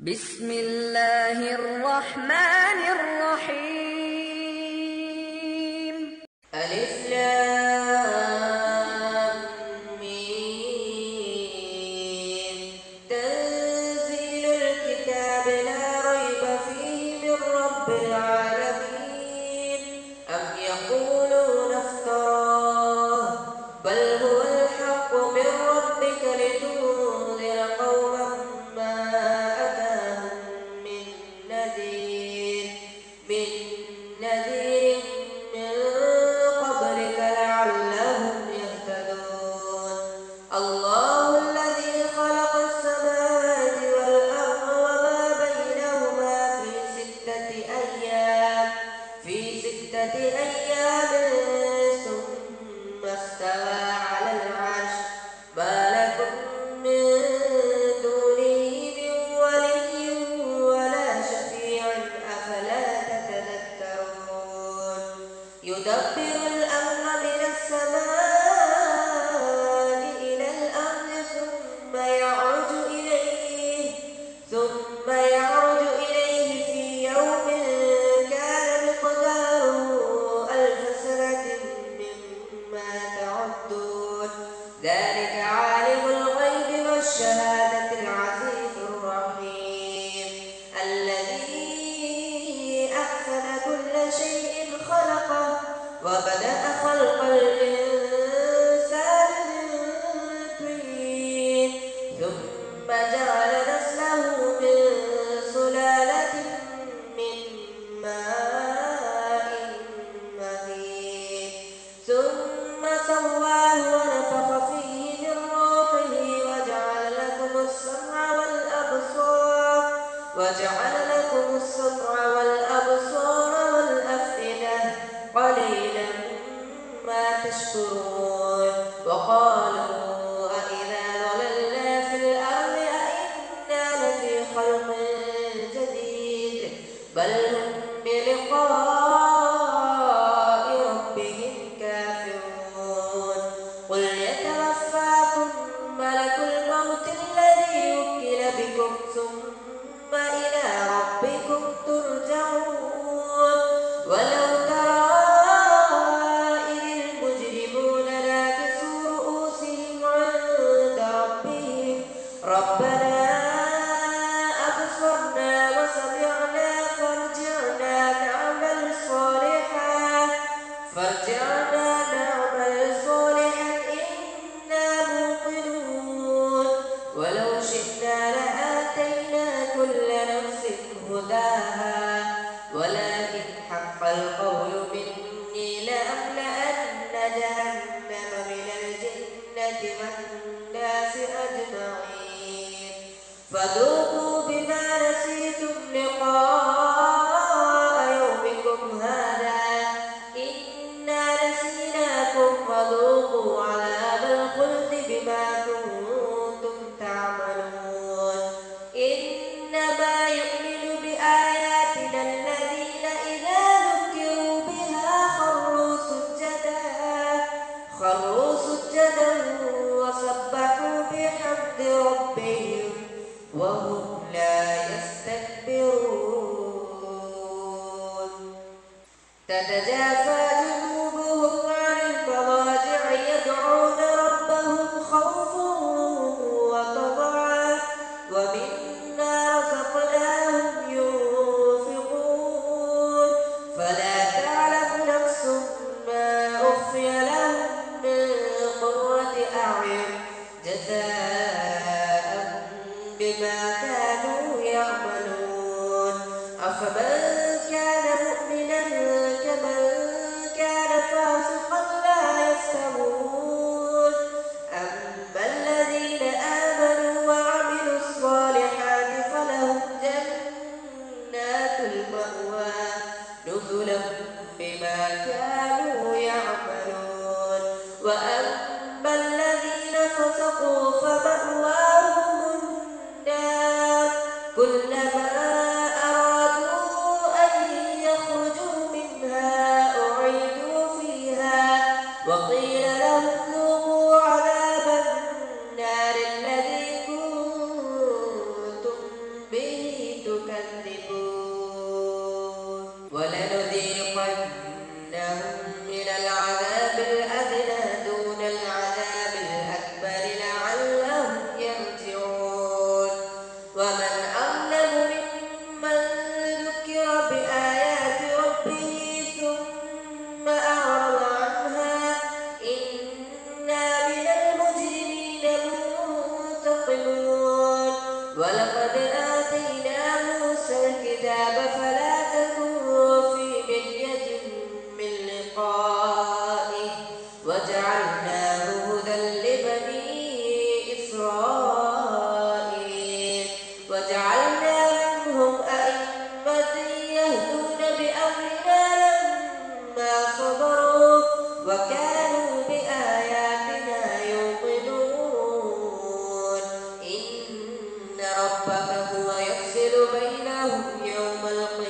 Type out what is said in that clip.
بسم الله الرحمن الرحيم. ألف لام ميم. تنزيل الكتاب لا ريب فيه من رب العالمين. أم يقولون افتراه بل هو الحق من ربك لتنذر قوما ما أتاهم من نذير من قبلك لعلهم يهتدون. الله الذي خلق السماوات والأرض وما بينهما في ستة أيام ثم استوى على العرش. ما لكم من دونه من ولي ولا شفيع أفلا تتذكرون. يدبر الأمر من السماء إلى الأرض ثم يعرج إليه في يوم كان مقداره 1000 سنة مما تعدون. ذلك عالم الغيب والشهادة العزيز الرحيم الذي أحسن كل شيء خلقه وبدأ خلق الإنسان من طين ثم جعل نسله من سلالة من ماء مهين ثم سواه ونفخ فيه من روحه وجعل لكم السمع والأبصار والأفئدة قليلا ما تشكرون. وقالوا أإذا ضللنا في الأرض أإنا لفي خلق جديد بل هم بلقاء ربهم كافرون. قل يتوفاكم ملك الموت الذي وكل بكم ثم إلى ربكم ترجعون. ولو ترى إذ المجرمون ناكسوا رؤوسهم عند ربهم ربنا أبصرنا وسمعنا فارجعنا نعمل صالحا إنا موقنون. ولو شئنا لآتينا كل نفس هداها ولكن حق القول مني لأملأن جهنم من الجنة والناس أجمعين. فذوقوا بما نسيتم لقاء يومكم هذا إنا نسيناكم فذوقوا عذاب الخلد بما كنتم تعملون. إنما يؤمن بآياتنا الذين إذا ذكروا بها خروا سجدا وسبحوا بحمد ربهم وهم لا يستكبرون. تتجافى جنوبهم عن المضاجع يدعون ربهم خوفا وطمعا ومما رزقناهم ينفقون. فلا تعلم نفس ما أخفي لهم من قرة أعين جزاء بما كانوا يعملون. أفمن كان مؤمنا كمن كان فاسقا لا يستوون. أما الذين آمنوا وعملوا الصالحات فلهم جنات المأوى نزلا بما كانوا يعملون. وأما الذين فسقوا فمأواهم النار كلما أرادوا أن يخرجوا منها أعيدوا فيها وقيل لهم ذوقوا عذاب النار الذي كنتم به يكذبون ولنذيقنهم من العذاب الأدنى دون العذاب الأكبر لعلهم يرجعون ومن أظلم ممن ذكر بآيات ربه ثم أعرض عنها إنا من المجرمين منتقمون ولقد آتينا موسى الكتاب فلا تكن في مرية من لقائه وجعلناه هدى لبني إسرائيل وجعلنا منهم أئمة يهدون بأمرنا لما صبروا وكانوا بآياتنا يوقنون إن ربك هو يفصل بينهم يوم القيامة